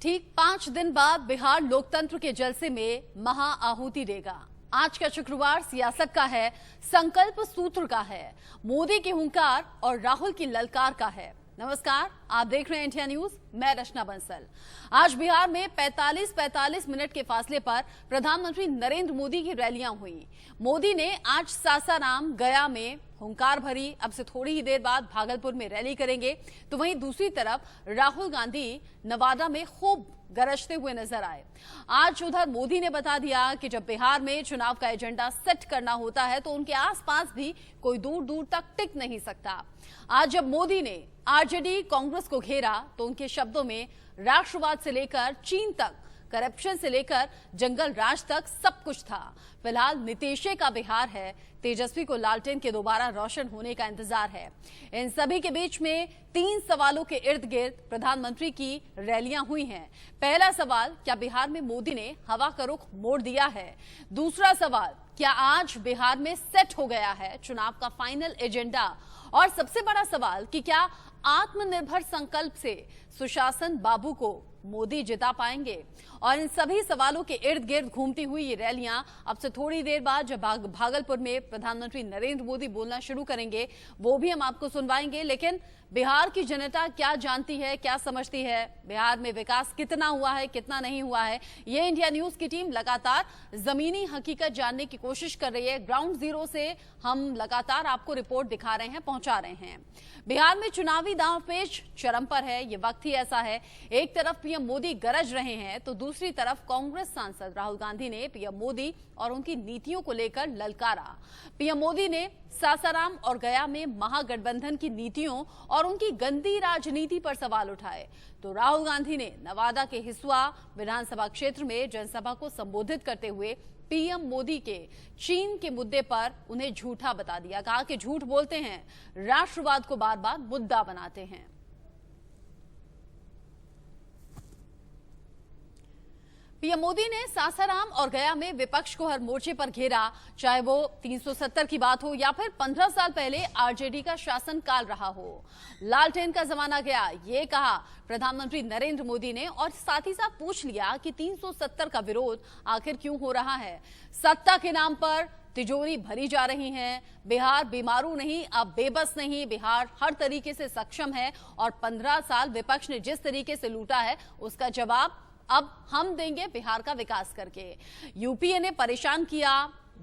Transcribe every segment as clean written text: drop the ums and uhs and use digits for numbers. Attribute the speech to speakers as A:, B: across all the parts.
A: ठीक 5 दिन बाद बिहार लोकतंत्र के जलसे में महाआहुति देगा। आज का शुक्रवार सियासत का है, संकल्प सूत्र का है, मोदी की हुंकार और राहुल की ललकार का है। नमस्कार, आप देख रहे हैं इंडिया न्यूज, मैं रचना बंसल। आज बिहार में 45 मिनट के फासले पर प्रधानमंत्री नरेंद्र मोदी की रैलियां हुई। मोदी ने आज सासाराम, गया में हुंकार भरी। अब से थोड़ी ही देर बाद भागलपुर में रैली करेंगे, तो वहीं दूसरी तरफ राहुल गांधी नवादा में खूब गरजते हुए नजर आए। आज उधर मोदी ने बता दिया कि जब बिहार में चुनाव का एजेंडा सेट करना होता है तो उनके आसपास भी कोई दूर दूर तक टिक नहीं सकता। आज जब मोदी ने आरजेडी कांग्रेस को घेरा तो उनके शब्दों में राष्ट्रवाद से लेकर चीन तक, करप्शन से लेकर जंगल राज तक सब कुछ था। फिलहाल नीतीशे का बिहार है, तेजस्वी को लालटेन के दोबारा रोशन होने का इंतजार है। इन सभी के बीच में 3 सवालों के इर्द गिर्द प्रधानमंत्री की रैलियां हुई हैं। पहला सवाल, क्या बिहार में मोदी ने हवा का रुख मोड़ दिया है? दूसरा सवाल, क्या आज बिहार में सेट हो गया है चुनाव का फाइनल एजेंडा? और सबसे बड़ा सवाल कि क्या आत्मनिर्भर संकल्प से सुशासन बाबू को मोदी जिता पाएंगे? और इन सभी सवालों के इर्द गिर्द घूमती हुई ये रैलियां अब से थोड़ी देर बाद जब भागलपुर में प्रधानमंत्री नरेंद्र मोदी बोलना शुरू करेंगे, वो भी हम आपको सुनवाएंगे। लेकिन बिहार की जनता क्या जानती है, क्या समझती है, बिहार में विकास कितना हुआ है, कितना नहीं हुआ है, ये इंडिया न्यूज की टीम लगातार जमीनी हकीकत जानने की कोशिश कर रही है। ग्राउंड जीरो से हम लगातार आपको रिपोर्ट दिखा रहे हैं, पहुंचा रहे हैं। बिहार में चुनावी दांवपेच चरम पर है, ये वक्त ही ऐसा है। एक तरफ पीएम मोदी गरज रहे हैं तो दूसरी तरफ कांग्रेस सांसद राहुल गांधी ने पीएम मोदी और उनकी नीतियों को लेकर ललकारा। पीएम मोदी ने सासाराम और गया में महागठबंधन की नीतियों और उनकी गंदी राजनीति पर सवाल उठाए, तो राहुल गांधी ने नवादा के हिसुआ विधानसभा क्षेत्र में जनसभा को संबोधित करते हुए पीएम मोदी के चीन के मुद्दे पर उन्हें झूठा बता दिया। कहा कि झूठ बोलते हैं, राष्ट्रवाद को बार बार मुद्दा बनाते हैं। पीएम मोदी ने सासाराम और गया में विपक्ष को हर मोर्चे पर घेरा, चाहे वो 370 की बात हो या फिर 15 साल पहले आरजेडी का शासनकाल रहा हो। लालटेन का जमाना गया, ये कहा प्रधानमंत्री नरेंद्र मोदी ने, और साथ ही साथ पूछ लिया कि 370 का विरोध आखिर क्यों हो रहा है। सत्ता के नाम पर तिजोरी भरी जा रही है। बिहार बीमारू नहीं, अब बेबस नहीं, बिहार हर तरीके से सक्षम है और 15 साल विपक्ष ने जिस तरीके से लूटा है उसका जवाब अब हम देंगे बिहार का विकास करके। यूपीए ने परेशान किया,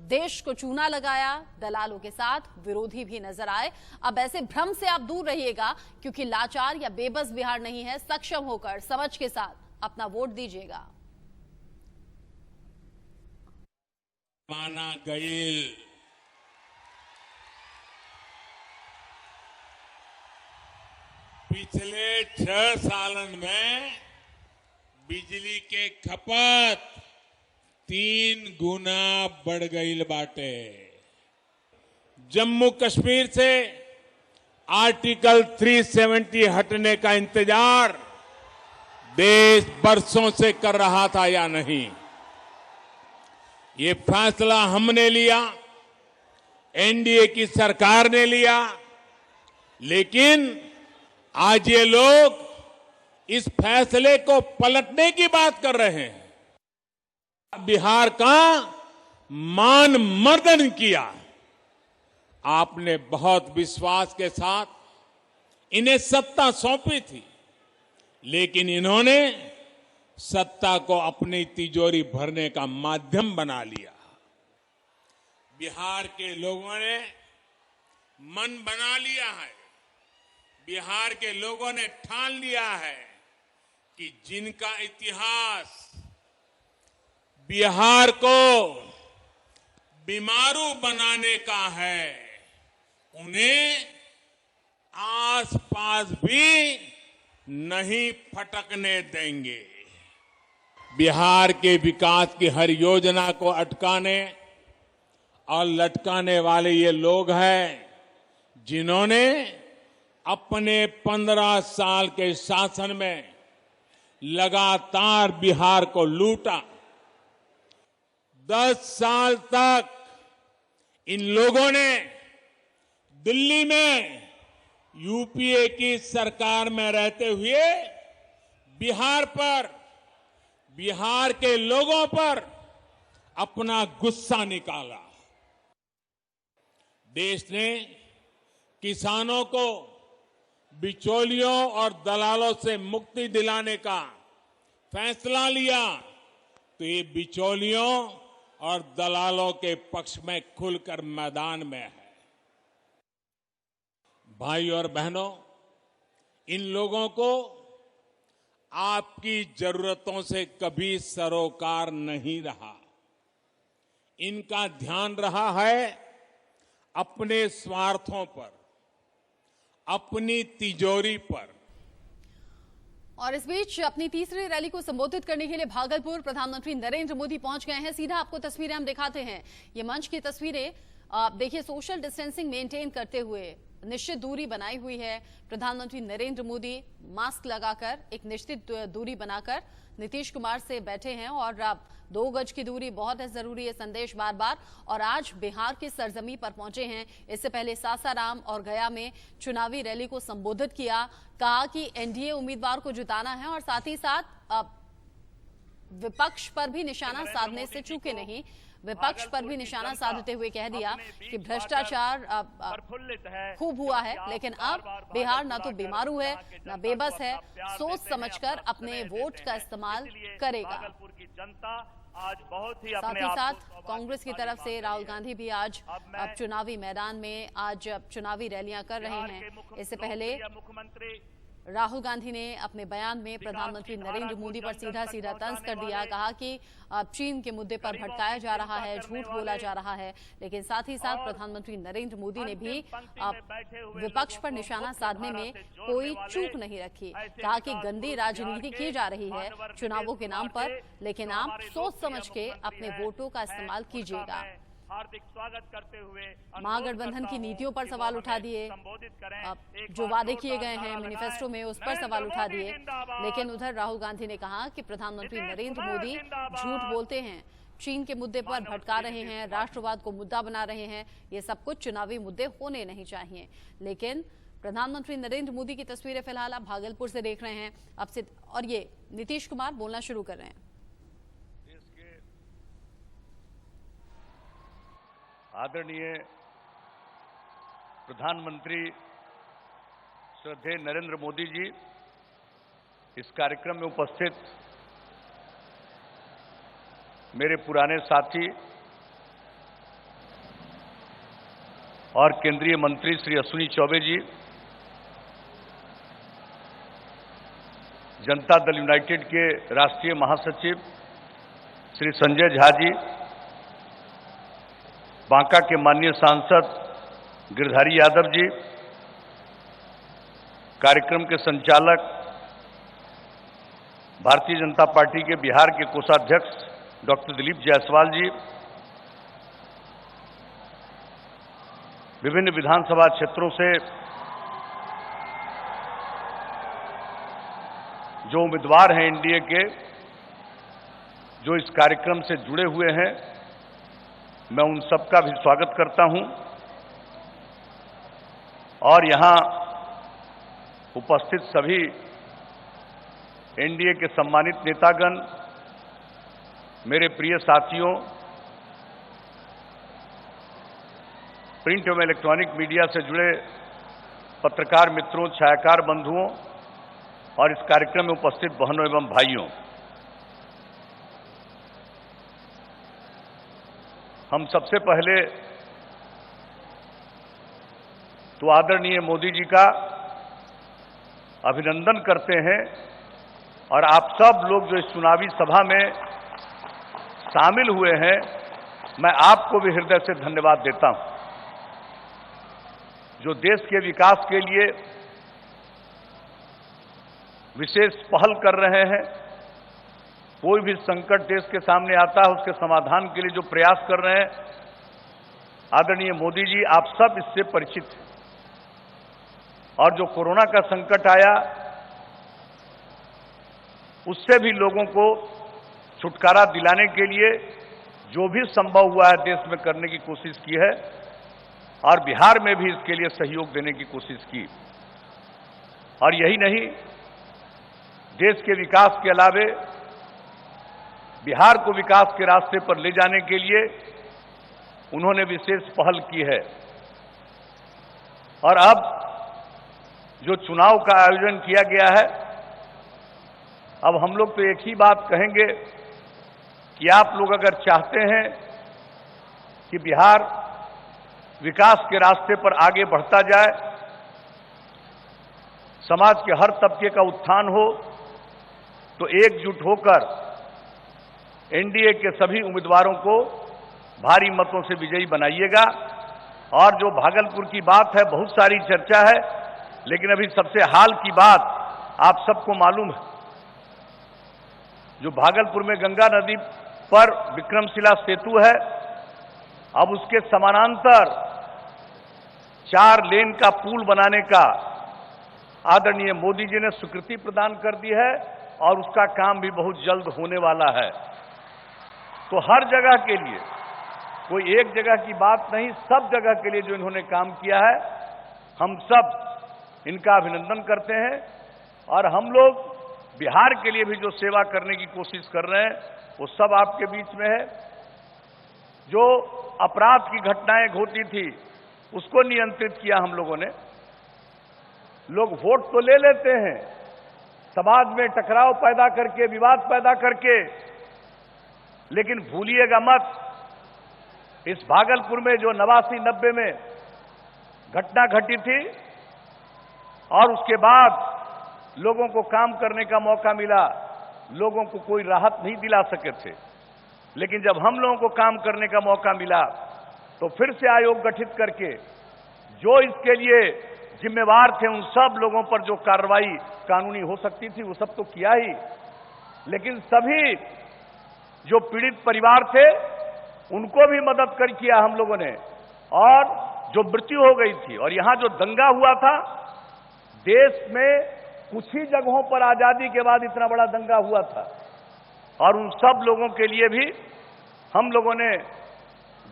A: देश को चूना लगाया, दलालों के साथ विरोधी भी नजर आए। अब ऐसे भ्रम से आप दूर रहिएगा, क्योंकि लाचार या बेबस बिहार नहीं है। सक्षम होकर समझ के साथ अपना वोट दीजिएगा।
B: माना गईल पिछले 6 सालन में बिजली के खपत 3 गुना बढ़ गई बाटे। जम्मू कश्मीर से आर्टिकल 370 हटने का इंतजार देश बरसों से कर रहा था या नहीं? ये फैसला हमने लिया, एनडीए की सरकार ने लिया, लेकिन आज ये लोग इस फैसले को पलटने की बात कर रहे हैं। बिहार का मान मर्दन किया। आपने बहुत विश्वास के साथ इन्हें सत्ता सौंपी थी, लेकिन इन्होंने सत्ता को अपनी तिजोरी भरने का माध्यम बना लिया। बिहार के लोगों ने मन बना लिया है, बिहार के लोगों ने ठान लिया है कि जिनका इतिहास बिहार को बीमारू बनाने का है, उन्हें आसपास भी नहीं फटकने देंगे। बिहार के विकास की हर योजना को अटकाने और लटकाने वाले ये लोग हैं जिन्होंने अपने 15 साल के शासन में लगातार बिहार को लूटा। 10 साल तक इन लोगों ने दिल्ली में यूपीए की सरकार में रहते हुए बिहार पर बिहार के लोगों पर अपना गुस्सा निकाला। देश ने किसानों को बिचौलियों और दलालों से मुक्ति दिलाने का फैसला लिया तो ये बिचौलियों और दलालों के पक्ष में खुलकर मैदान में है। भाई और बहनों, इन लोगों को आपकी जरूरतों से कभी सरोकार नहीं रहा। इनका ध्यान रहा है अपने स्वार्थों पर, अपनी तिजोरी पर।
A: और इस बीच अपनी तीसरी रैली को संबोधित करने के लिए भागलपुर प्रधानमंत्री नरेंद्र मोदी पहुंच गए हैं। सीधा आपको तस्वीरें हम दिखाते हैं। ये मंच की तस्वीरें आप देखिए, सोशल डिस्टेंसिंग मेंटेन करते हुए निश्चित दूरी बनाई हुई है। प्रधानमंत्री नरेंद्र मोदी मास्क लगाकर एक निश्चित दूरी बनाकर नीतीश कुमार से बैठे हैं और 2 गज की दूरी बहुत है जरूरी है संदेश बार बार। और आज बिहार की सरजमी पर पहुंचे हैं। इससे पहले सासाराम और गया में चुनावी रैली को संबोधित किया। कहा कि एनडीए उम्मीदवार को जिताना है और साथ ही साथ विपक्ष पर भी निशाना साधने से चूके नहीं। विपक्ष पर भी निशाना साधते हुए कह दिया कि भ्रष्टाचार खूब हुआ है, लेकिन अब बिहार न तो बीमारू है न बेबस है, सोच समझकर अपने वोट का इस्तेमाल करेगा। साथ ही साथ कांग्रेस की तरफ से राहुल गांधी भी आज अब चुनावी मैदान में आज चुनावी रैलियां कर रहे हैं। इससे पहले राहुल गांधी ने अपने बयान में प्रधानमंत्री नरेंद्र मोदी पर सीधा तंज कर दिया। कहा कि चीन के मुद्दे पर भटकाया जा रहा है, झूठ बोला जा रहा है। लेकिन साथ ही साथ प्रधानमंत्री नरेंद्र मोदी ने भी विपक्ष पर निशाना साधने में कोई चूक नहीं रखी। कहा कि गंदी राजनीति की जा रही है चुनावों के नाम पर, लेकिन आप सोच समझ के अपने वोटों का इस्तेमाल कीजिएगा।
C: हार्दिक स्वागत करते हुए
A: महागठबंधन की नीतियों पर सवाल उठा दिए, जो वादे किए गए हैं मैनिफेस्टो में उस पर सवाल उठा दिए। लेकिन उधर राहुल गांधी ने कहा कि प्रधानमंत्री नरेंद्र मोदी झूठ बोलते हैं, चीन के मुद्दे पर भटका रहे हैं, राष्ट्रवाद को मुद्दा बना रहे हैं। ये सब कुछ चुनावी मुद्दे होने नहीं चाहिए। लेकिन प्रधानमंत्री नरेंद्र मोदी की तस्वीरें फिलहाल आप भागलपुर से देख रहे हैं अब से, और ये नीतीश कुमार बोलना शुरू कर रहे हैं।
C: आदरणीय प्रधानमंत्री श्रद्धेय नरेंद्र मोदी जी, इस कार्यक्रम में उपस्थित मेरे पुराने साथी और केंद्रीय मंत्री श्री अश्विनी चौबे जी, जनता दल यूनाइटेड के राष्ट्रीय महासचिव श्री संजय झा जी, बांका के माननीय सांसद गिरधारी यादव जी, कार्यक्रम के संचालक भारतीय जनता पार्टी के बिहार के कोषाध्यक्ष डॉक्टर दिलीप जायसवाल जी, विभिन्न विधानसभा क्षेत्रों से जो उम्मीदवार हैं एनडीए के, जो इस कार्यक्रम से जुड़े हुए हैं, मैं उन सबका भी स्वागत करता हूं। और यहां उपस्थित सभी एनडीए के सम्मानित नेतागण, मेरे प्रिय साथियों, प्रिंट एवं इलेक्ट्रॉनिक मीडिया से जुड़े पत्रकार मित्रों, छायाकार बंधुओं और इस कार्यक्रम में उपस्थित बहनों एवं भाइयों, हम सबसे पहले तो आदरणीय मोदी जी का अभिनंदन करते हैं और आप सब लोग जो इस चुनावी सभा में शामिल हुए हैं, मैं आपको भी हृदय से धन्यवाद देता हूं। जो देश के विकास के लिए विशेष पहल कर रहे हैं, कोई भी संकट देश के सामने आता है उसके समाधान के लिए जो प्रयास कर रहे हैं, आदरणीय मोदी जी आप सब इससे परिचित हैं। और जो कोरोना का संकट आया, उससे भी लोगों को छुटकारा दिलाने के लिए जो भी संभव हुआ है देश में करने की कोशिश की है और बिहार में भी इसके लिए सहयोग देने की कोशिश की। और यही नहीं, देश के विकास के अलावे बिहार को विकास के रास्ते पर ले जाने के लिए उन्होंने विशेष पहल की है। और अब जो चुनाव का आयोजन किया गया है, अब हम लोग तो एक ही बात कहेंगे कि आप लोग अगर चाहते हैं कि बिहार विकास के रास्ते पर आगे बढ़ता जाए, समाज के हर तबके का उत्थान हो, तो एकजुट होकर एनडीए के सभी उम्मीदवारों को भारी मतों से विजयी बनाइएगा। और जो भागलपुर की बात है, बहुत सारी चर्चा है, लेकिन अभी सबसे हाल की बात आप सबको मालूम है, जो भागलपुर में गंगा नदी पर विक्रमशिला सेतु है, अब उसके समानांतर 4 लेन का पुल बनाने का आदरणीय मोदी जी ने स्वीकृति प्रदान कर दी है और उसका काम भी बहुत जल्द होने वाला है। तो हर जगह के लिए, कोई एक जगह की बात नहीं, सब जगह के लिए जो इन्होंने काम किया है, हम सब इनका अभिनंदन करते हैं। और हम लोग बिहार के लिए भी जो सेवा करने की कोशिश कर रहे हैं, वो सब आपके बीच में है। जो अपराध की घटनाएं होती थी, उसको नियंत्रित किया हम लोगों ने। लोग वोट तो ले लेते हैं, समाज में टकराव पैदा करके, विवाद पैदा करके, लेकिन भूलिएगा मत, इस भागलपुर में जो 89-90 में घटना घटी थी और उसके बाद लोगों को काम करने का मौका मिला, लोगों को कोई राहत नहीं दिला सके थे, लेकिन जब हम लोगों को काम करने का मौका मिला तो फिर से आयोग गठित करके जो इसके लिए जिम्मेवार थे, उन सब लोगों पर जो कार्रवाई कानूनी हो सकती थी वो सब तो किया ही, लेकिन सभी जो पीड़ित परिवार थे उनको भी मदद कर किया हम लोगों ने। और जो मृत्यु हो गई थी, और यहां जो दंगा हुआ था, देश में कुछ ही जगहों पर आजादी के बाद इतना बड़ा दंगा हुआ था, और उन सब लोगों के लिए भी हम लोगों ने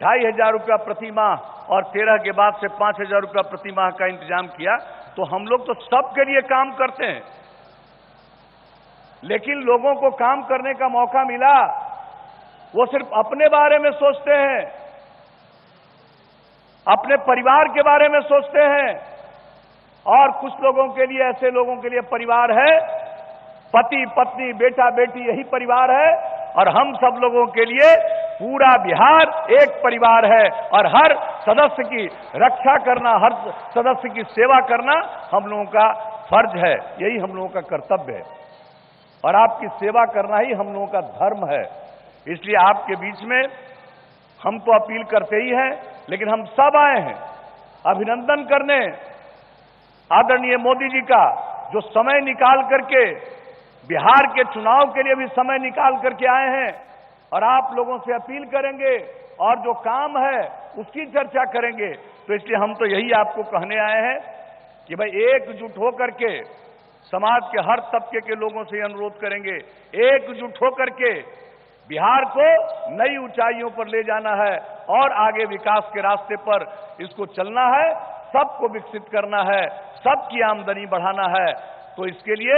C: 2,500 रुपया प्रति माह और 13 के बाद से 5,000 रुपया प्रति माह का इंतजाम किया। तो हम लोग तो सबके लिए काम करते हैं, लेकिन लोगों को काम करने का मौका मिला, वो सिर्फ अपने बारे में सोचते हैं, अपने परिवार के बारे में सोचते हैं। और कुछ लोगों के लिए, ऐसे लोगों के लिए परिवार है, पति पत्नी बेटा बेटी, यही परिवार है। और हम सब लोगों के लिए पूरा बिहार एक परिवार है, और हर सदस्य की रक्षा करना, हर सदस्य की सेवा करना हम लोगों का फर्ज है, यही हम लोगों का कर्तव्य है, और आपकी सेवा करना ही हम लोगों का धर्म है। इसलिए आपके बीच में हम तो अपील करते ही हैं, लेकिन हम सब आए हैं अभिनंदन करने आदरणीय मोदी जी का, जो समय निकाल करके बिहार के चुनाव के लिए भी समय निकाल करके आए हैं। और आप लोगों से अपील करेंगे और जो काम है उसकी चर्चा करेंगे। तो इसलिए हम तो यही आपको कहने आए हैं कि भाई एकजुट होकर के समाज के हर तबके के लोगों से अनुरोध करेंगे, एकजुट होकर के बिहार को नई ऊंचाइयों पर ले जाना है और आगे विकास के रास्ते पर इसको चलना है, सबको विकसित करना है, सबकी आमदनी बढ़ाना है। तो इसके लिए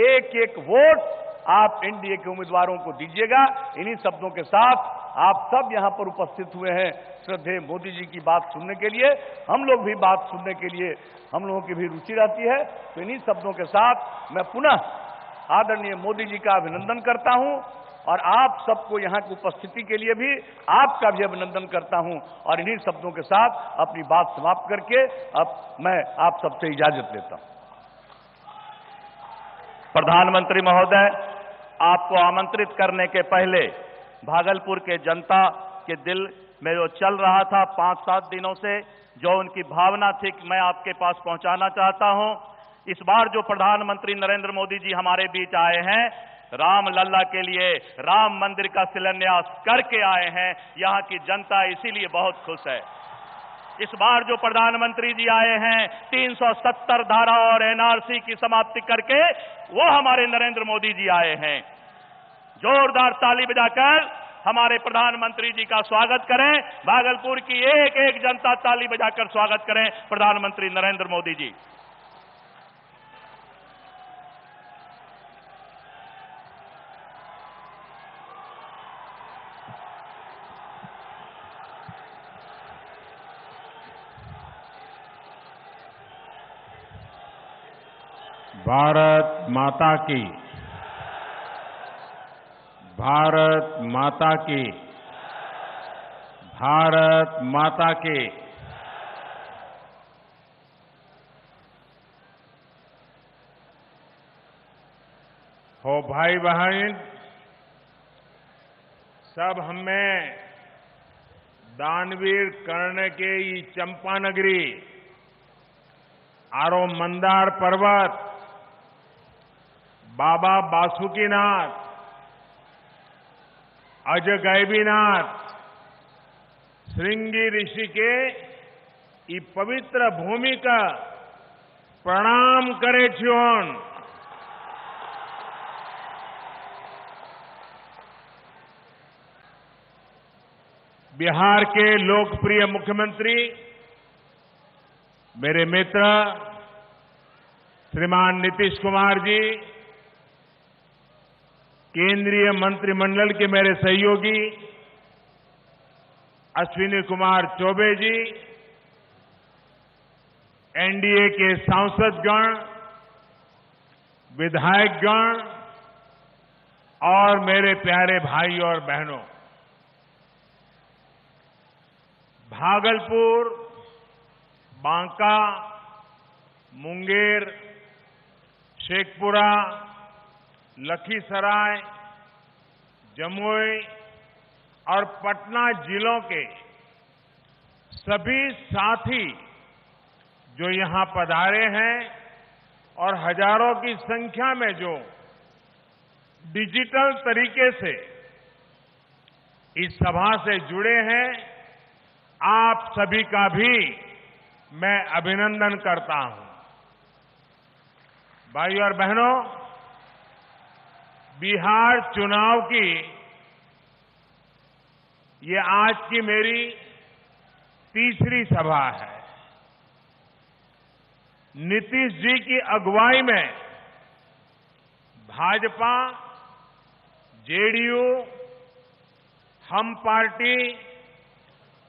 C: एक एक वोट आप एनडीए के उम्मीदवारों को दीजिएगा। इन्हीं शब्दों के साथ आप सब यहां पर उपस्थित हुए हैं श्रद्धेय मोदी जी की बात सुनने के लिए, हम लोग भी बात सुनने के लिए हम लोगों की भी रुचि रहती है। तो इन्हीं शब्दों के साथ मैं पुनः आदरणीय मोदी जी का अभिनंदन करता हूं, और आप सबको यहां की उपस्थिति के लिए भी आपका भी अभिनंदन करता हूं। और इन्हीं शब्दों के साथ अपनी बात समाप्त करके अब मैं आप सबसे इजाजत लेता हूं।
D: प्रधानमंत्री महोदय, आपको आमंत्रित करने के पहले भागलपुर के जनता के दिल में जो चल रहा था 5-7 दिनों से, जो उनकी भावना थी, मैं आपके पास पहुंचाना चाहता हूं। इस बार जो प्रधानमंत्री नरेंद्र मोदी जी हमारे बीच आए हैं, राम लल्ला के लिए राम मंदिर का शिलान्यास करके आए हैं। यहां की जनता इसीलिए बहुत खुश है। इस बार जो प्रधानमंत्री जी आए हैं, 370 धारा और एनआरसी की समाप्ति करके, वो हमारे नरेंद्र मोदी जी आए हैं। जोरदार ताली बजाकर हमारे प्रधानमंत्री जी का स्वागत करें। भागलपुर की एक एक जनता ताली बजाकर स्वागत करें प्रधानमंत्री नरेंद्र मोदी जी।
B: भारत माता की, भारत माता की, भारत माता की। हो भाई बहन, सब हमें दानवीर कर्ण के ये चंपानगरी आरो मंदार पर्वत, बाबा बासुकीनाथ, अजगैबीनाथ, श्रृंगी ऋषि के ई पवित्र भूमि का प्रणाम करे छियोन। बिहार के लोकप्रिय मुख्यमंत्री मेरे मित्र श्रीमान नीतीश कुमार जी, केंद्रीय मंत्रिमंडल के मेरे सहयोगी अश्विनी कुमार चौबे जी, एनडीए के सांसदगण, विधायकगण और मेरे प्यारे भाई और बहनों, भागलपुर, बांका, मुंगेर, शेखपुरा, लखीसराय, जमुई और पटना जिलों के सभी साथी जो यहां पधारे हैं और हजारों की संख्या में जो डिजिटल तरीके से इस सभा से जुड़े हैं, आप सभी का भी मैं अभिनंदन करता हूं। भाइयों और बहनों, बिहार चुनाव की ये आज की मेरी तीसरी सभा है। नीतीश जी की अगुवाई में भाजपा, जेडीयू, हम पार्टी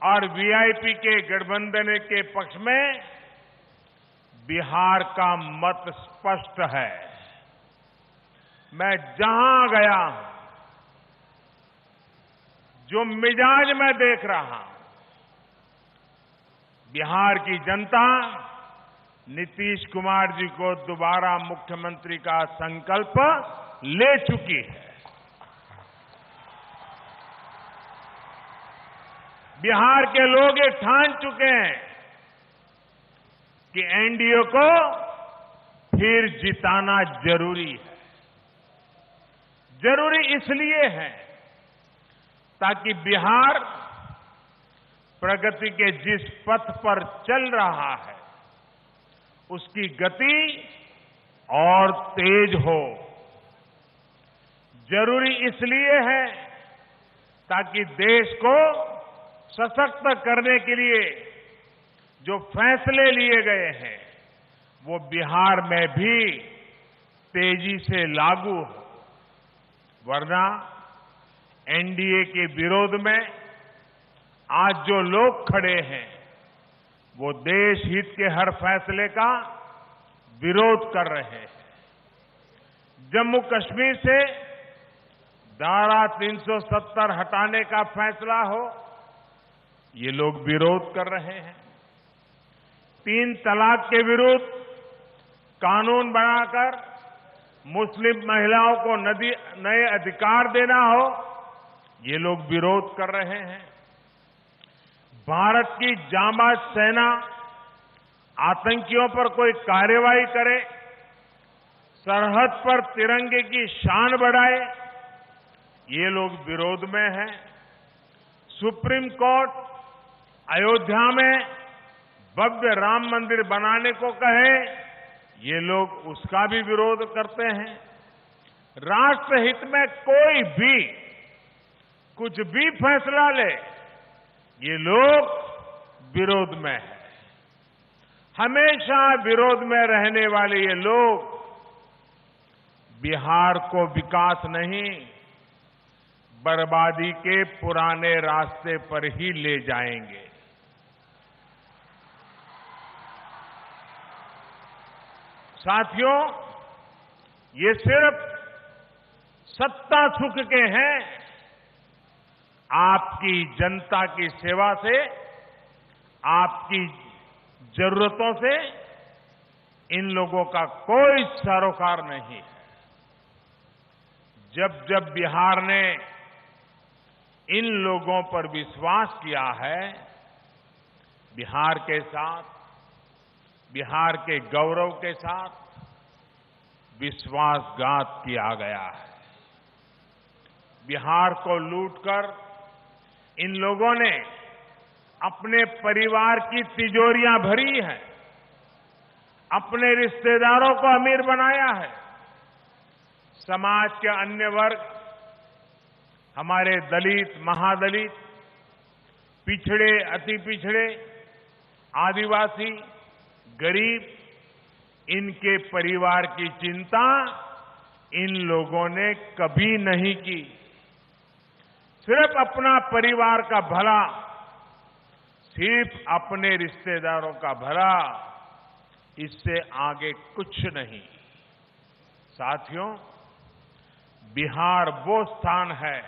B: और वीआईपी के गठबंधन के पक्ष में बिहार का मत स्पष्ट है। मैं जहां गया हूं, जो मिजाज मैं देख रहा हूं, बिहार की जनता नीतीश कुमार जी को दोबारा मुख्यमंत्री का संकल्प ले चुकी है। बिहार के लोग ये ठान चुके हैं कि एनडीए को फिर जिताना जरूरी है। जरूरी इसलिए है ताकि बिहार प्रगति के जिस पथ पर चल रहा है उसकी गति और तेज हो। जरूरी इसलिए है ताकि देश को सशक्त करने के लिए जो फैसले लिए गए हैं वो बिहार में भी तेजी से लागू हो, वरना एनडीए के विरोध में आज जो लोग खड़े हैं वो देश हित के हर फैसले का विरोध कर रहे हैं। जम्मू कश्मीर से धारा 370 हटाने का फैसला हो, ये लोग विरोध कर रहे हैं। 3 तलाक के विरुद्ध कानून बनाकर मुस्लिम महिलाओं को नए अधिकार देना हो, ये लोग विरोध कर रहे हैं। भारत की जांबाज सेना आतंकियों पर कोई कार्रवाई करे, सरहद पर तिरंगे की शान बढ़ाए, ये लोग विरोध में हैं। सुप्रीम कोर्ट अयोध्या में भव्य राम मंदिर बनाने को कहे, ये लोग उसका भी विरोध करते हैं। राष्ट्रहित में कोई भी कुछ भी फैसला ले, ये लोग विरोध में है। हमेशा विरोध में रहने वाले ये लोग बिहार को विकास नहीं, बर्बादी के पुराने रास्ते पर ही ले जाएंगे। साथियों,
C: ये सिर्फ सत्ता सुख के हैं। आपकी जनता की सेवा से, आपकी जरूरतों से इन लोगों का कोई सरोकार नहीं है। जब जब बिहार ने इन लोगों पर विश्वास किया है, बिहार के साथ, बिहार के गौरव के साथ विश्वासघात किया गया है। बिहार को लूटकर इन लोगों ने अपने परिवार की तिजोरियां भरी हैं, अपने रिश्तेदारों को अमीर बनाया है। समाज के अन्य वर्ग, हमारे दलित, महादलित, पिछड़े, अति पिछड़े, आदिवासी, गरीब, इनके परिवार की चिंता इन लोगों ने कभी नहीं की। सिर्फ अपना परिवार का भला, सिर्फ अपने रिश्तेदारों का भला, इससे आगे कुछ नहीं। साथियों, बिहार वो स्थान है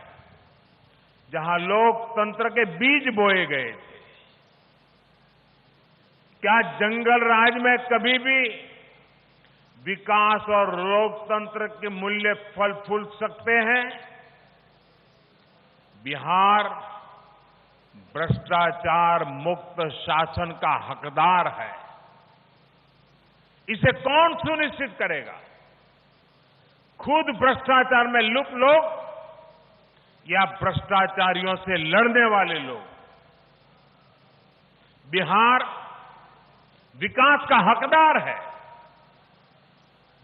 C: जहां लोकतंत्र के बीज बोए गए थे। क्या जंगल राज में कभी भी विकास और लोकतंत्र के मूल्य फल फूल सकते हैं? बिहार भ्रष्टाचार मुक्त शासन का हकदार है। इसे कौन सुनिश्चित करेगा? खुद भ्रष्टाचार में लुप्त लोग या भ्रष्टाचारियों से लड़ने वाले लोग? बिहार विकास का हकदार है।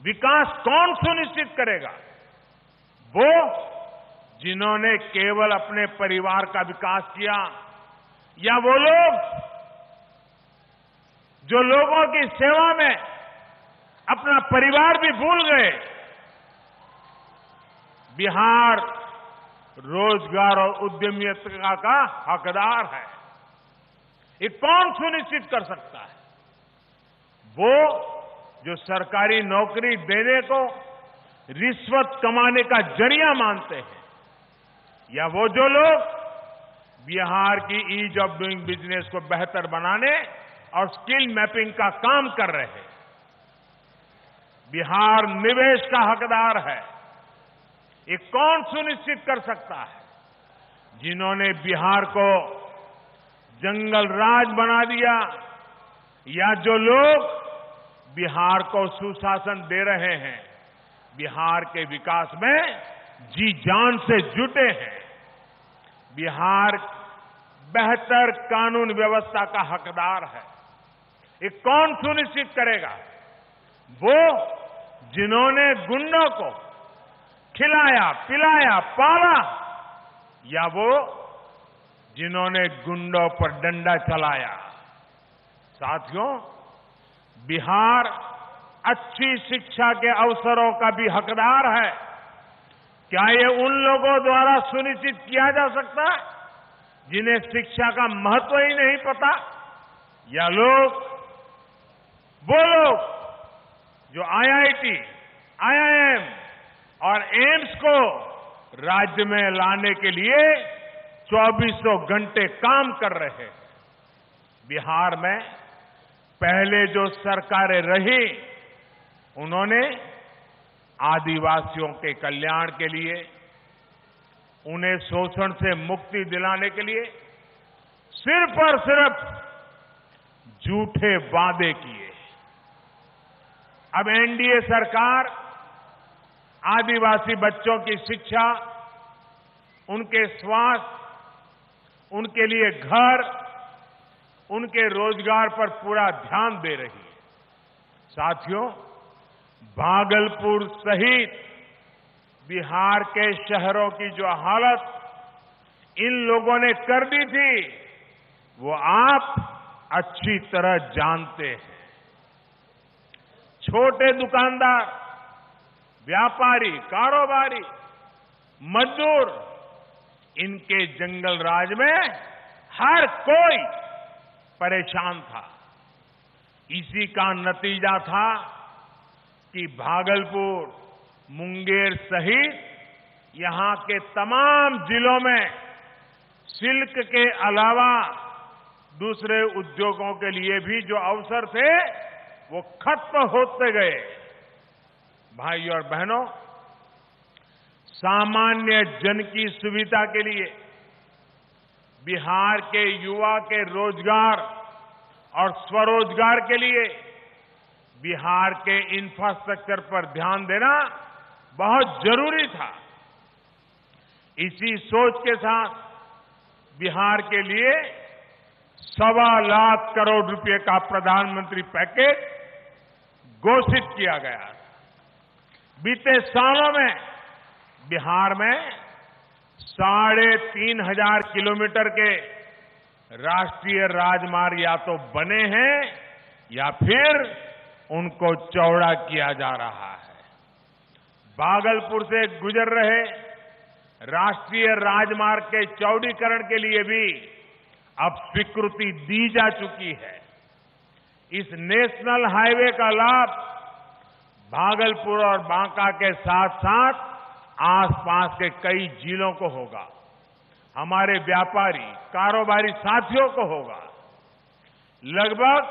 C: विकास कौन सुनिश्चित करेगा? वो जिन्होंने केवल अपने परिवार का विकास किया, या वो लोग जो लोगों की सेवा में अपना परिवार भी भूल गए? बिहार रोजगार और उद्यमिता का हकदार है। ये कौन सुनिश्चित कर सकता है? वो जो सरकारी नौकरी देने को रिश्वत कमाने का जरिया मानते हैं, या वो जो लोग बिहार की ईज ऑफ डूइंग बिजनेस को बेहतर बनाने और स्किल मैपिंग का काम कर रहे हैं। बिहार निवेश का हकदार है। ये कौन सुनिश्चित कर सकता है? जिन्होंने बिहार को जंगल राज बना दिया, या जो लोग बिहार को सुशासन दे रहे हैं, बिहार के विकास में जी जान से जुटे हैं। बिहार बेहतर कानून व्यवस्था का हकदार है। ये कौन सुनिश्चित करेगा? वो जिन्होंने गुंडों को खिलाया, पिलाया, पाला, या वो जिन्होंने गुंडों पर डंडा चलाया? साथियों, बिहार अच्छी शिक्षा के अवसरों का भी हकदार है। क्या ये उन लोगों द्वारा सुनिश्चित किया जा सकता है जिन्हें शिक्षा का महत्व ही नहीं पता? या वो लोग जो आईआईटी, आईआईएम और एम्स को राज्य में लाने के लिए 2400 घंटे काम कर रहे हैं? बिहार में पहले जो सरकारें रही, उन्होंने आदिवासियों के कल्याण के लिए, उन्हें शोषण से मुक्ति दिलाने के लिए सिर्फ और सिर्फ झूठे वादे किए। अब एनडीए सरकार आदिवासी बच्चों की शिक्षा, उनके स्वास्थ्य, उनके लिए घर, उनके रोजगार पर पूरा ध्यान दे रही है। साथियों, भागलपुर सहित बिहार के शहरों की जो हालत इन लोगों ने कर दी थी, वो आप अच्छी तरह जानते हैं। छोटे दुकानदार, व्यापारी, कारोबारी, मजदूर, इनके जंगल राज में हर कोई परेशान था। इसी का नतीजा था कि भागलपुर
B: मुंगेर सहित यहां के तमाम जिलों में सिल्क के अलावा दूसरे उद्योगों के लिए भी जो अवसर थे वो खत्म होते गए। भाई और बहनों, सामान्य जन की सुविधा के लिए बिहार के युवा के रोजगार और स्वरोजगार के लिए बिहार के इंफ्रास्ट्रक्चर पर ध्यान देना बहुत जरूरी था। इसी सोच के साथ बिहार के लिए 1.25 लाख करोड़ रुपए का प्रधानमंत्री पैकेज घोषित किया गया। बीते सालों में बिहार में 3,500 किलोमीटर के राष्ट्रीय राजमार्ग या तो बने हैं या फिर उनको चौड़ा किया जा रहा है। भागलपुर से गुजर रहे राष्ट्रीय राजमार्ग के चौड़ीकरण के लिए भी अब स्वीकृति दी जा चुकी है। इस नेशनल हाईवे का लाभ भागलपुर और बांका के साथ साथ आसपास के कई जिलों को होगा। हमारे व्यापारी कारोबारी साथियों को होगा। लगभग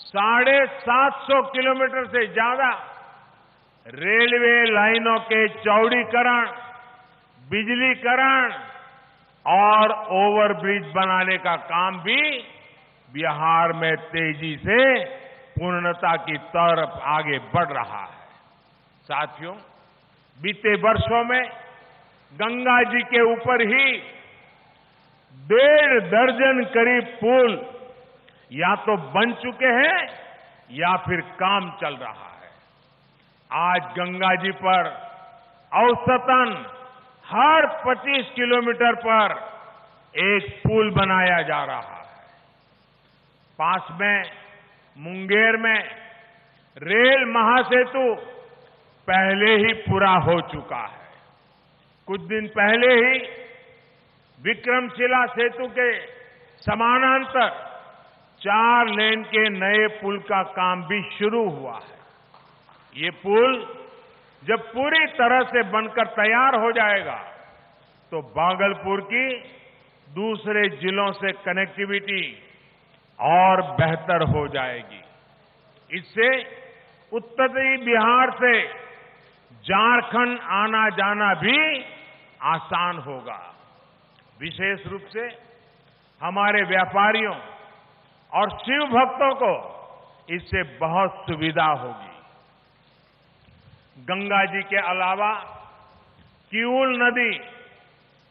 B: 750 किलोमीटर से ज्यादा रेलवे लाइनों के चौड़ीकरण, बिजलीकरण और ओवरब्रिज बनाने का काम भी बिहार में तेजी से पूर्णता की तरफ आगे बढ़ रहा है। साथियों, बीते वर्षों में गंगा जी के ऊपर ही 1.5 दर्जन करीब पुल या तो बन चुके हैं या फिर काम चल रहा है। आज गंगा जी पर औसतन हर 25 किलोमीटर पर एक पुल बनाया जा रहा है। पास में मुंगेर में रेल महासेतु पहले ही पूरा हो चुका है। कुछ दिन पहले ही विक्रमशिला सेतु के समानांतर 4 लेन के नए पुल का काम भी शुरू हुआ है। ये पुल जब पूरी तरह से बनकर तैयार हो जाएगा तो भागलपुर की दूसरे जिलों से कनेक्टिविटी और बेहतर हो जाएगी। इससे उत्तरी बिहार से झारखंड आना जाना भी आसान होगा। विशेष रूप से हमारे व्यापारियों और शिव भक्तों को इससे बहुत सुविधा होगी। गंगा जी के अलावा किऊल नदी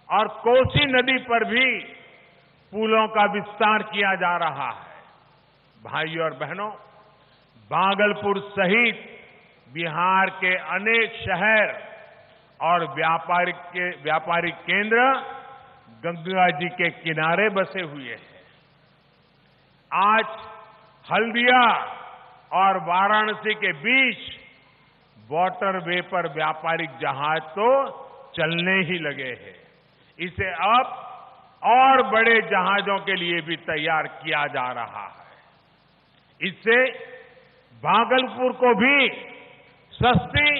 B: और कोसी नदी पर भी पुलों का विस्तार किया जा रहा है। भाइयों और बहनों, भागलपुर सहित बिहार के अनेक शहर और व्यापारिक केंद्र गंगा जी के किनारे बसे हुए हैं। आज हल्दिया और वाराणसी के बीच वाटरवे पर व्यापारिक जहाज तो चलने ही लगे हैं। इसे अब और बड़े जहाजों के लिए भी तैयार किया जा रहा है। इससे भागलपुर को भी सस्ती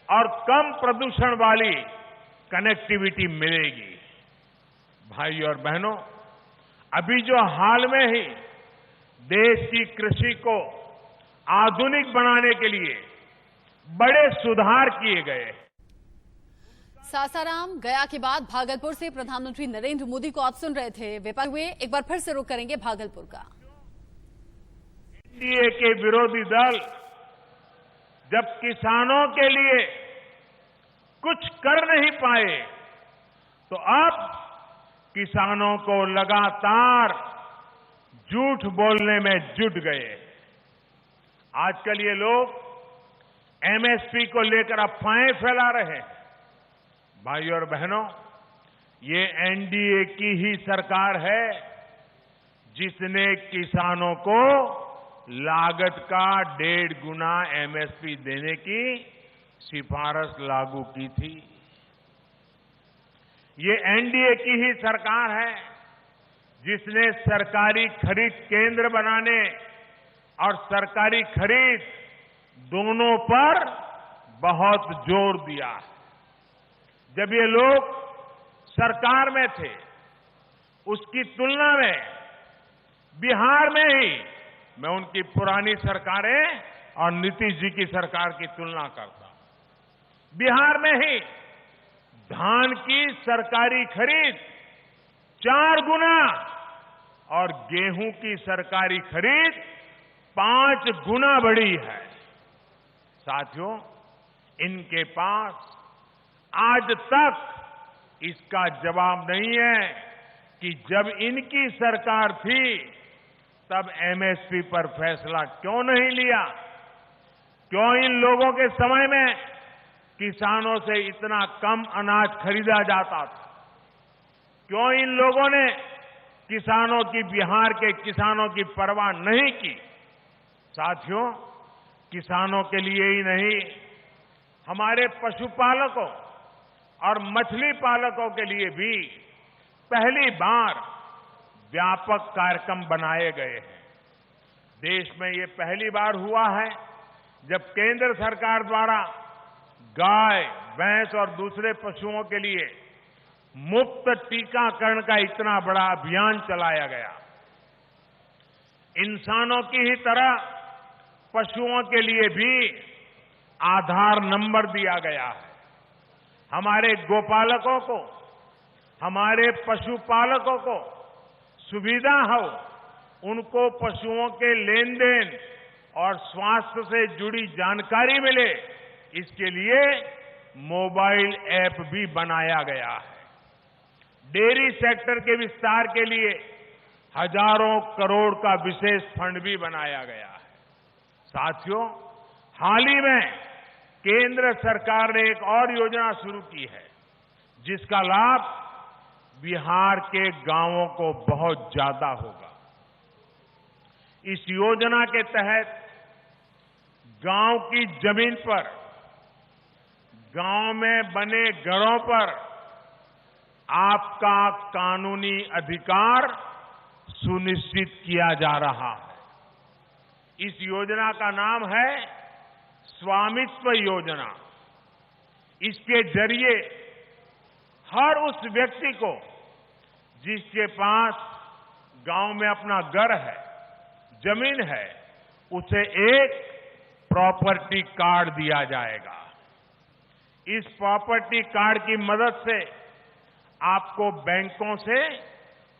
B: और कम प्रदूषण वाली कनेक्टिविटी मिलेगी। भाइयों और बहनों, अभी जो हाल में ही देश की कृषि को आधुनिक बनाने के लिए बड़े सुधार किए गए।
A: सासाराम गया के बाद भागलपुर से प्रधानमंत्री नरेंद्र मोदी को आप सुन रहे थे। व्यापार हुए एक बार फिर से रुख करेंगे भागलपुर का।
B: एनडीए के विरोधी दल जब किसानों के लिए कुछ कर नहीं पाए तो अब किसानों को लगातार झूठ बोलने में जुट गए। आजकल ये लोग एमएसपी को लेकर अफवाहें फैला रहे हैं। भाइयों और बहनों, ये एनडीए की ही सरकार है जिसने किसानों को लागत का 1.5 गुना एमएसपी देने की सिफारिश लागू की थी। ये एनडीए की ही सरकार है जिसने सरकारी खरीद केंद्र बनाने और सरकारी खरीद दोनों पर
E: बहुत जोर दिया है। जब ये लोग सरकार में थे, उसकी तुलना में बिहार में ही मैं उनकी पुरानी सरकारें और नीतीश जी की सरकार की तुलना करता हूं। बिहार में ही धान की सरकारी खरीद 4 गुना और गेहूं की सरकारी खरीद 5 गुना बढ़ी है। साथियों, इनके पास आज तक इसका जवाब नहीं है कि जब इनकी सरकार थी तब एमएसपी पर फैसला क्यों नहीं लिया, क्यों इन लोगों के समय में किसानों से इतना कम अनाज खरीदा जाता था, क्यों इन लोगों ने किसानों की, बिहार के किसानों की परवाह नहीं की। साथियों, किसानों के लिए ही नहीं, हमारे पशुपालकों और मछली पालकों के लिए भी पहली बार व्यापक कार्यक्रम बनाए गए हैं। देश में ये पहली बार हुआ है जब केंद्र सरकार द्वारा गाय, भैंस और दूसरे पशुओं के लिए मुफ्त टीकाकरण का इतना बड़ा अभियान चलाया गया। इंसानों की ही तरह पशुओं के लिए भी आधार नंबर दिया गया है। हमारे गोपालकों को, हमारे पशुपालकों को सुविधा हो, उनको पशुओं के लेन देन और स्वास्थ्य से जुड़ी जानकारी मिले, इसके लिए मोबाइल ऐप भी बनाया गया है। डेयरी सेक्टर के विस्तार के लिए हजारों करोड़ का विशेष फंड भी बनाया गया है। साथियों, हाल ही में केंद्र सरकार ने एक और योजना शुरू की है जिसका लाभ बिहार के गांवों को बहुत ज्यादा होगा। इस योजना के तहत गांव की जमीन पर, गांव में बने घरों पर आपका कानूनी अधिकार सुनिश्चित किया जा रहा है। इस योजना का नाम है स्वामित्व योजना। इसके जरिए हर उस व्यक्ति को जिसके पास गांव में अपना घर है, जमीन है, उसे एक प्रॉपर्टी कार्ड दिया जाएगा। इस प्रॉपर्टी कार्ड की मदद से आपको बैंकों से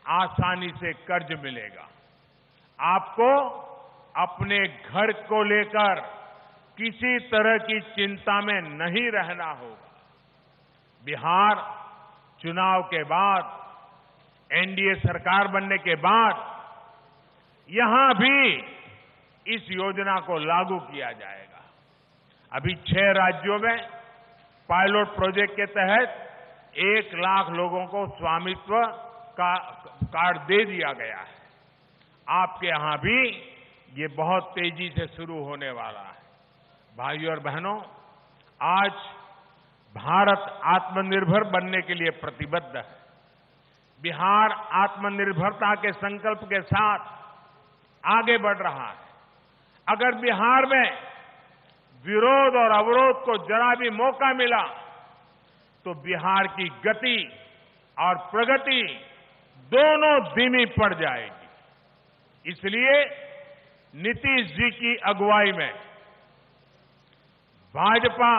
E: आसानी से कर्ज मिलेगा। आपको अपने घर को लेकर किसी तरह की चिंता में नहीं रहना होगा। बिहार चुनाव के बाद, एनडीए सरकार बनने के बाद यहां भी इस योजना को लागू किया जाएगा। अभी 6 राज्यों में पायलट प्रोजेक्ट के तहत 1 लाख लोगों को स्वामित्व का कार्ड दे दिया गया है। आपके यहां भी ये बहुत तेजी से शुरू होने वाला है। भाइयों और बहनों, आज भारत आत्मनिर्भर बनने के लिए प्रतिबद्ध है। बिहार आत्मनिर्भरता के संकल्प के साथ आगे बढ़ रहा है। अगर बिहार में विरोध और अवरोध को जरा भी मौका मिला तो बिहार की गति और प्रगति दोनों धीमी पड़ जाएगी। इसलिए नीतीश जी की अगुवाई में भाजपा,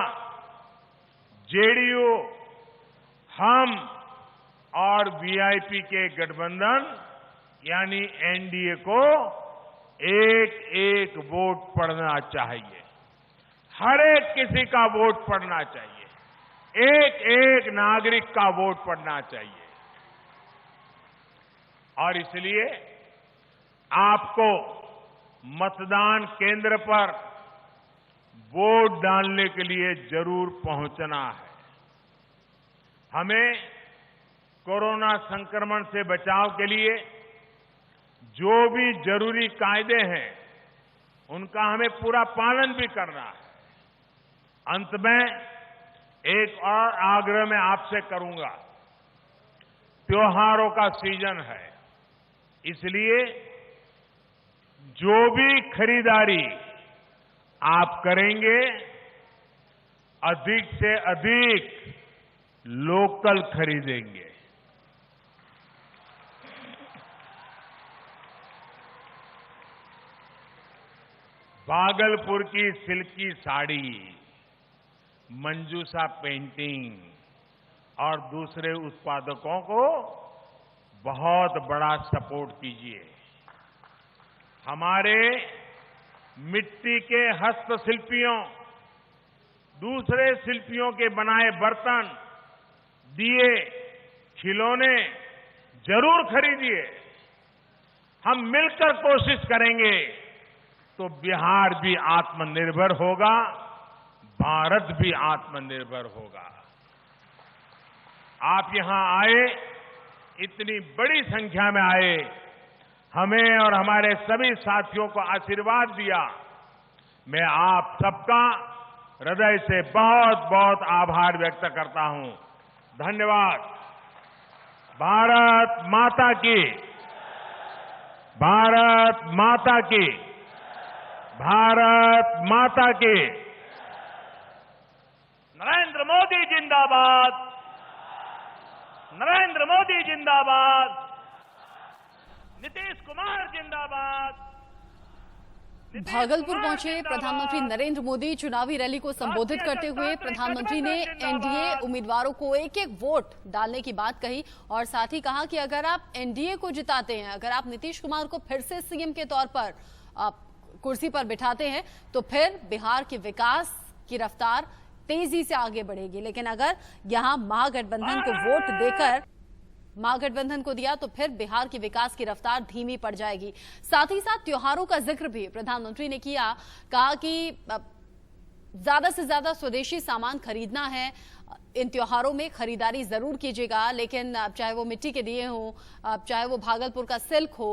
E: जेडीयू, हम और वीआईपी के गठबंधन यानी एनडीए को एक एक वोट पड़ना चाहिए। हर एक किसी का वोट पड़ना चाहिए। एक एक नागरिक का वोट पड़ना चाहिए। और इसलिए आपको मतदान केंद्र पर वोट डालने के लिए जरूर पहुंचना है। हमें कोरोना संक्रमण से बचाव के लिए जो भी जरूरी कायदे हैं उनका हमें पूरा पालन भी करना है। अंत में एक और आग्रह मैं आपसे करूंगा। त्योहारों का सीजन है, इसलिए जो भी खरीदारी आप करेंगे अधिक से अधिक लोकल खरीदेंगे। भागलपुर की सिल्की साड़ी, मंजूषा पेंटिंग और दूसरे उत्पादकों को बहुत बड़ा सपोर्ट कीजिए। हमारे मिट्टी के हस्तशिल्पियों, दूसरे शिल्पियों के बनाए बर्तन, दिए, खिलौने जरूर खरीदिए। हम मिलकर कोशिश करेंगे तो बिहार भी आत्मनिर्भर होगा, भारत भी आत्मनिर्भर होगा। आप यहां आए, इतनी बड़ी संख्या में आए, हमें और हमारे सभी साथियों को आशीर्वाद दिया। मैं आप सबका हृदय से बहुत बहुत आभार व्यक्त करता हूं। धन्यवाद। भारत माता की, भारत माता की, भारत माता की।
D: नरेंद्र मोदी जिंदाबाद, नरेंद्र मोदी जिंदाबाद, नीतीश कुमार जिंदाबाद।
A: भागलपुर पहुंचे प्रधानमंत्री नरेंद्र मोदी। चुनावी रैली को संबोधित करते हुए प्रधानमंत्री ने एनडीए उम्मीदवारों को एक एक वोट डालने की बात कही और साथ ही कहा कि अगर आप एनडीए को जिताते हैं, अगर आप नीतीश कुमार को फिर से सीएम के तौर पर कुर्सी पर बिठाते हैं तो फिर बिहार के विकास की रफ्तार तेजी से आगे बढ़ेगी। लेकिन अगर यहां महागठबंधन को वोट देकर महागठबंधन को दिया तो फिर बिहार की विकास की रफ्तार धीमी पड़ जाएगी। साथ ही साथ त्योहारों का जिक्र भी प्रधानमंत्री ने किया। कहा कि ज्यादा से ज्यादा स्वदेशी सामान खरीदना है, इन त्योहारों में खरीदारी जरूर कीजिएगा, लेकिन चाहे वो मिट्टी के दिए हों, चाहे वो भागलपुर का सिल्क हो,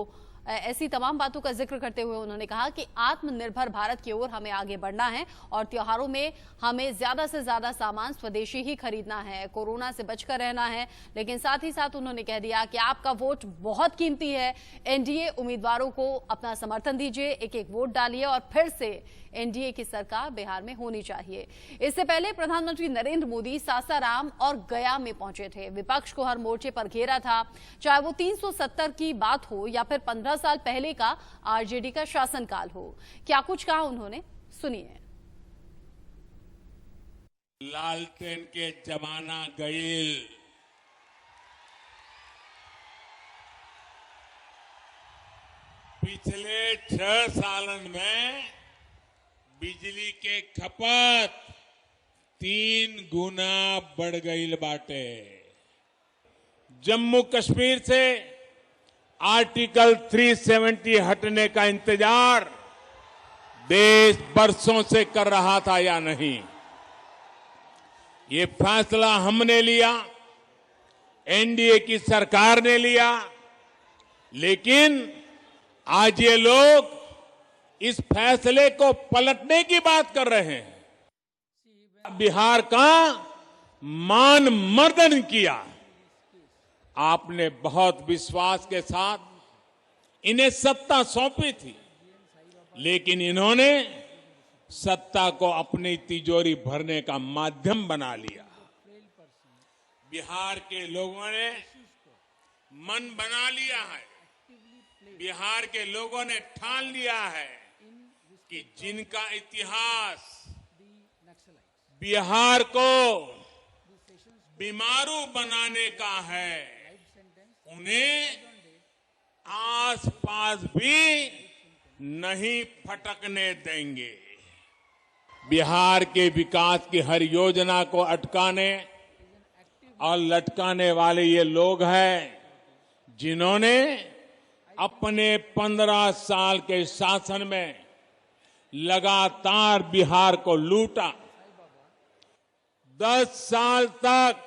A: ऐसी तमाम बातों का जिक्र करते हुए उन्होंने कहा कि आत्मनिर्भर भारत की ओर हमें आगे बढ़ना है और त्योहारों में हमें ज्यादा से ज्यादा सामान स्वदेशी ही खरीदना है, कोरोना से बचकर रहना है। लेकिन साथ ही साथ उन्होंने कह दिया कि आपका वोट बहुत कीमती है, एनडीए उम्मीदवारों को अपना समर्थन दीजिए, एक एक वोट डालिए और फिर से एनडीए की सरकार बिहार में होनी चाहिए। इससे पहले प्रधानमंत्री नरेंद्र मोदी सासाराम और गया में पहुंचे थे। विपक्ष को हर मोर्चे पर घेरा था, चाहे वो 370 की बात हो या फिर 15 साल पहले का आरजेडी का शासनकाल हो। क्या कुछ कहा उन्होंने, सुनिए।
B: लालटेन के जमाना गईल, पिछले 6 सालन में बिजली के खपत 3 गुना बढ़ गईल बाटे। जम्मू कश्मीर से आर्टिकल 370 हटने का इंतजार देश बरसों से कर रहा था या नहीं, ये फैसला हमने लिया, एनडीए की सरकार ने लिया। लेकिन आज ये लोग इस फैसले को पलटने की बात कर रहे हैं। बिहार का मान मर्दन किया। आपने बहुत विश्वास के साथ इन्हें सत्ता सौंपी थी, लेकिन इन्होंने सत्ता को अपनी तिजोरी भरने का माध्यम बना लिया। बिहार के लोगों ने मन बना लिया है, बिहार के लोगों ने ठान लिया है कि जिनका इतिहास बिहार को बीमारू बनाने का है, उन्हें आसपास भी नहीं फटकने देंगे। बिहार के विकास की हर योजना को अटकाने और लटकाने वाले ये लोग हैं जिन्होंने अपने 15 साल के शासन में लगातार बिहार को लूटा। 10 साल तक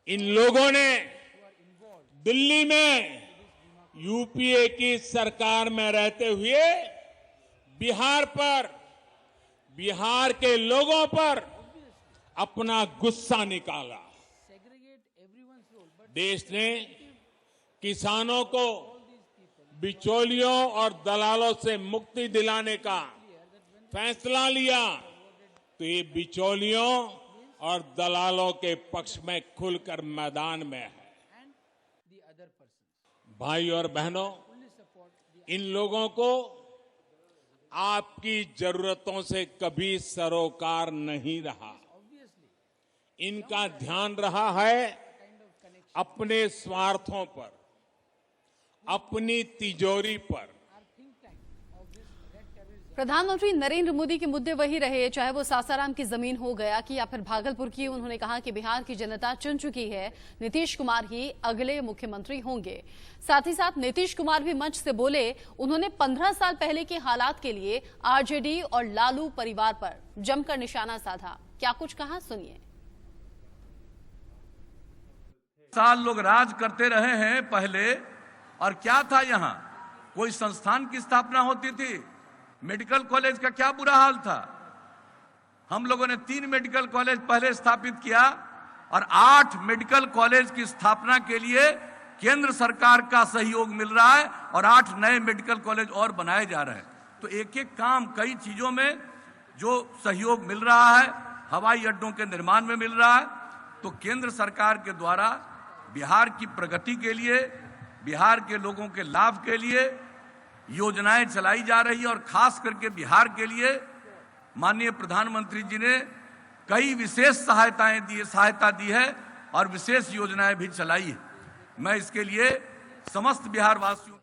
B: इन लोगों ने दिल्ली में यूपीए की सरकार में रहते हुए बिहार पर, बिहार के लोगों पर अपना गुस्सा निकाला। देश ने किसानों को बिचौलियों और दलालों से मुक्ति दिलाने का फैसला लिया। तो ये बिचौलियों और दलालों के पक्ष में खुलकर मैदान में है। भाई और बहनों, इन लोगों को आपकी जरूरतों से कभी सरोकार नहीं रहा। इनका ध्यान रहा है अपने स्वार्थों पर, अपनी तिजोरी पर।
A: प्रधानमंत्री नरेंद्र मोदी के मुद्दे वही रहे, चाहे वो सासाराम की जमीन हो गया कि या फिर भागलपुर की। उन्होंने कहा कि बिहार की जनता चुन चुकी है, नीतीश कुमार ही अगले मुख्यमंत्री होंगे। साथ ही साथ नीतीश कुमार भी मंच से बोले। उन्होंने 15 साल पहले के हालात के लिए आरजेडी और लालू परिवार पर जमकर निशाना साधा। क्या कुछ कहा, सुनिए।
C: साल लोग राज करते रहे हैं पहले, और क्या था, यहाँ कोई संस्थान की स्थापना होती थी? मेडिकल कॉलेज का क्या बुरा हाल था। हम लोगों ने 3 मेडिकल कॉलेज पहले स्थापित किया और 8 मेडिकल कॉलेज की स्थापना के लिए केंद्र सरकार का सहयोग मिल रहा है और 8 नए मेडिकल कॉलेज और बनाए जा रहे हैं। तो एक एक काम, कई चीजों में जो सहयोग मिल रहा है, हवाई अड्डों के निर्माण में मिल रहा है। तो केंद्र सरकार के द्वारा बिहार की प्रगति के लिए, बिहार के लोगों के लाभ के लिए योजनाएं चलाई जा रही है। और खास करके बिहार के लिए माननीय प्रधानमंत्री जी ने कई विशेष सहायता दी है और विशेष योजनाएं भी चलाई है। मैं इसके लिए समस्त बिहार वासियों